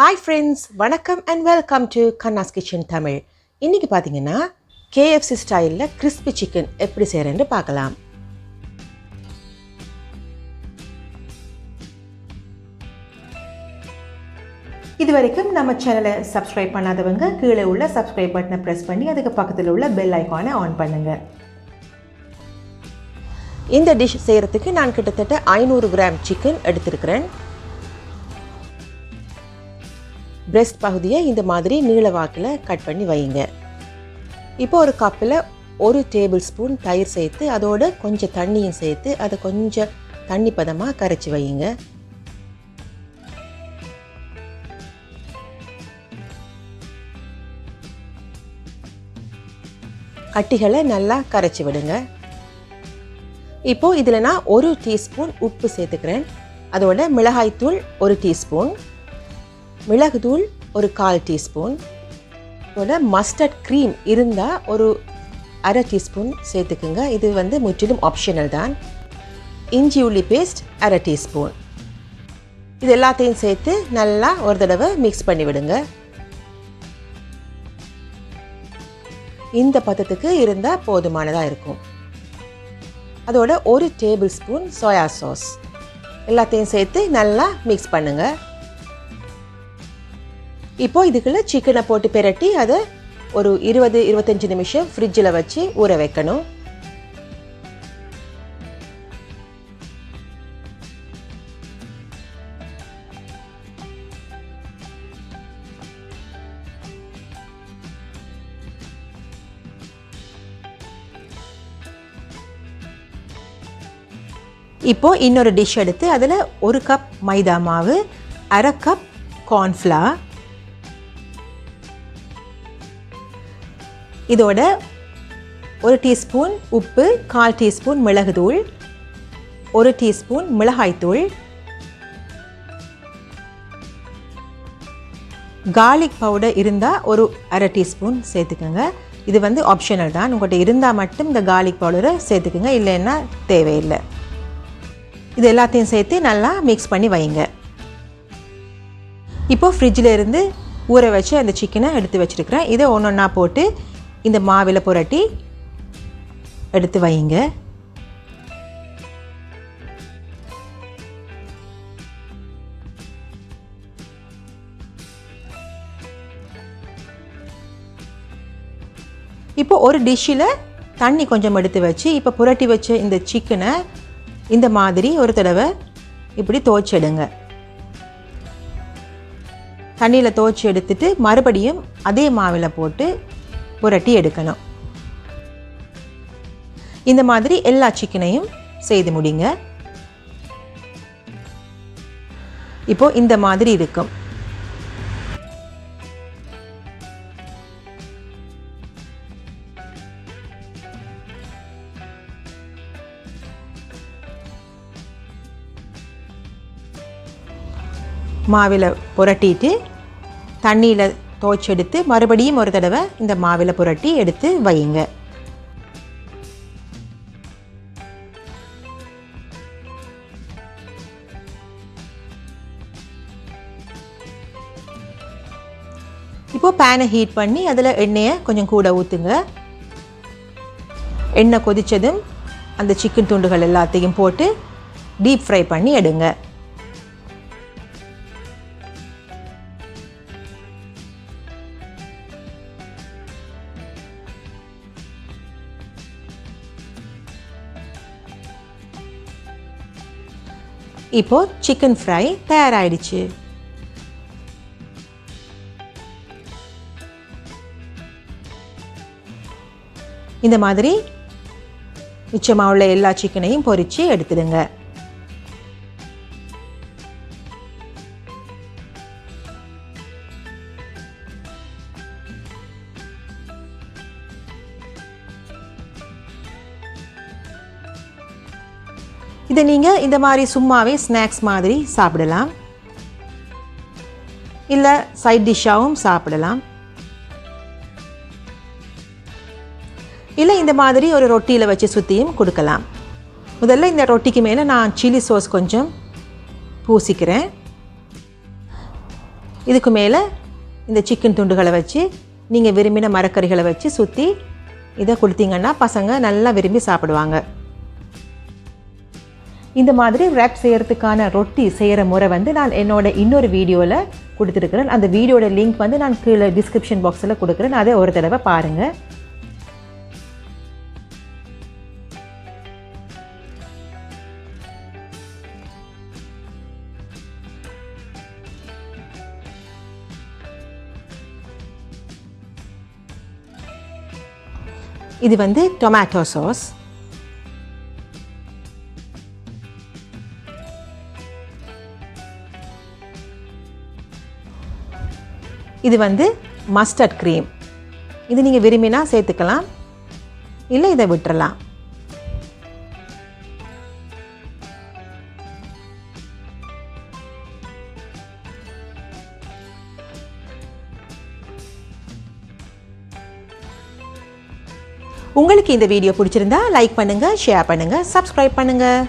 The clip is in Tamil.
ஹாய் ஃப்ரெண்ட்ஸ், வணக்கம் and welcome to Kanna's kitchen Tamil. இன்றைக்கி பார்த்தீங்கன்னா கேஎஃப்சி ஸ்டைலில் கிறிஸ்பி சிக்கன் எப்படி செய்கிறேன்னு பார்க்கலாம். இது வரைக்கும் நம்ம சேனலை சப்ஸ்கிரைப் பண்ணாதவங்க கீழே உள்ள சப்ஸ்கிரைப் பட்டனை ப்ரெஸ் பண்ணி அதுக்கு பக்கத்தில் உள்ள பெல் ஐக்கானை ஆன் பண்ணுங்கள். இந்த டிஷ் செய்கிறதுக்கு நான் கிட்டத்தட்ட 500 கிராம் சிக்கன் எடுத்திருக்கிறேன். பிரெஸ்ட் பகுதியை இந்த மாதிரி நீள வாக்கில் கட் பண்ணி வைங்க. இப்போ ஒரு கப்பில் 1 டேபிள் ஸ்பூன் தயிர் சேர்த்து அதோட கொஞ்சம் தண்ணியும் சேர்த்து அதை கொஞ்சம் தண்ணி பதமாக கரைச்சி வைங்க. கட்டிகளை நல்லா கரைச்சி விடுங்க. இப்போது இதில் நான் 1 டீஸ்பூன் உப்பு சேர்த்துக்கிறேன். அதோட மிளகாய்த்தூள் 1 டீஸ்பூன், மிளகுத்தூள் 1/4 டீஸ்பூன், அதோட மஸ்டர்ட் க்ரீம் இருந்தால் ஒரு 1/2 டீஸ்பூன் சேர்த்துக்குங்க. இது முற்றிலும் ஆப்ஷனல் தான். இஞ்சி உள்ளி பேஸ்ட் 1/2 டீஸ்பூன். இது எல்லாத்தையும் சேர்த்து நல்லா ஒரு தடவை மிக்ஸ் பண்ணி விடுங்க. இந்த பதத்துக்கு இருந்தால் போதுமானதாக இருக்கும். அதோட 1 டேபிள் ஸ்பூன் சோயா சாஸ் எல்லாத்தையும் சேர்த்து நல்லா மிக்ஸ் பண்ணுங்கள். இப்போது இதுக்குள்ளே சிக்கனை போட்டு பிரட்டி அதை ஒரு 20-25 நிமிஷம் ஃப்ரிட்ஜில் வச்சு ஊற வைக்கணும். இப்போது இன்னொரு டிஷ் எடுத்து அதில் 1 கப் மைதா மாவு, 1/2 கப் கார்ன்ஃப்ளவர், இதோட 1 டீஸ்பூன் உப்பு, 1/4 டீஸ்பூன் மிளகுத்தூள், 1 டீஸ்பூன் மிளகாய்த்தூள், கார்லிக் பவுடர் இருந்தால் ஒரு 1/2 டீஸ்பூன் சேர்த்துக்கோங்க. இது ஆப்ஷனல் தான். உங்கள்கிட்ட இருந்தால் மட்டும் இந்த கார்லிக் பவுடரை சேர்த்துக்குங்க, இல்லைன்னா தேவையில்லை. இது எல்லாத்தையும் சேர்த்து நல்லா மிக்ஸ் பண்ணி வைங்க. இப்போது ஃப்ரிட்ஜில் இருந்து ஊற வச்சு அந்த சிக்கனை எடுத்து வச்சுருக்கிறேன். இதை ஒன்றா போட்டு இந்த மாவில் புரட்டி எடுத்து வைங்க. இப்போ ஒரு டிஷ்ஷில் தண்ணி கொஞ்சம் எடுத்து வச்சு இப்போ புரட்டி வச்ச இந்த சிக்கனை இந்த மாதிரி ஒரு தடவை இப்படி துவைச்சிடுங்க. தண்ணியில் துவைச்சி எடுத்துட்டு மறுபடியும் அதே மாவில் போட்டு புரட்டி எடுக்கணும். இந்த மாதிரி எல்லா சிக்கனையும் செய்து முடிங்க. இப்போ இந்த மாதிரி இருக்கும். மாவில் புரட்டிட்டு தண்ணியில் துவைச்செடுத்து மறுபடியும் ஒரு தடவை இந்த மாவில் புரட்டி எடுத்து வையுங்க. இப்போது பேனை ஹீட் பண்ணி அதில் எண்ணெயை கொஞ்சம் கூட ஊற்றுங்க. எண்ணெய் கொதித்ததும் அந்த சிக்கன் துண்டுகள் எல்லாத்தையும் போட்டு டீப் ஃப்ரை பண்ணி எடுங்க. இப்போது சிக்கன் ஃப்ரை தயாராகிடுச்சு. இந்த மாதிரி மிச்சமாக உள்ள எல்லா சிக்கனையும் பொரித்து எடுத்துடுங்க. இதை நீங்கள் இந்த மாதிரி சும்மாவே ஸ்நாக்ஸ் மாதிரி சாப்பிடலாம், இல்லை சைட் டிஷ்ஷாகவும் சாப்பிடலாம். இல்லை இந்த மாதிரி ஒரு ரொட்டியில் வச்சு சுற்றியும் கொடுக்கலாம். முதல்ல இந்த ரொட்டிக்கு மேலே நான் சில்லி சாஸ் கொஞ்சம் பூசிக்கிறேன். இதுக்கு மேலே இந்த சிக்கன் துண்டுகளை வச்சு நீங்கள் விரும்பின மரக்கறிகளை வச்சு சுற்றி இதை கொடுத்தீங்கன்னா பசங்க நல்லா விரும்பி சாப்பிடுவாங்க. இந்த மாதிரி ரேப் செய்கிறதுக்கான ரொட்டி செய்கிற முறை வந்து நான் என்னோட இன்னொரு வீடியோவில் கொடுத்துருக்குறேன். அந்த வீடியோட லிங்க் வந்து நான் கீழே டிஸ்கிரிப்ஷன் பாக்ஸில் கொடுக்குறேன். அதை ஒரு தடவை பாருங்கள். இது வந்து டொமேட்டோ சாஸ். இது வந்து மஸ்டர்ட் க்ரீம். இது நீங்கள் விரும்பினா சேர்த்துக்கலாம், இல்லை இதை விட்டுறலாம். உங்களுக்கு இந்த வீடியோ பிடிச்சிருந்தா லைக் பண்ணுங்கள், ஷேர் பண்ணுங்கள், சப்ஸ்கிரைப் பண்ணுங்கள்.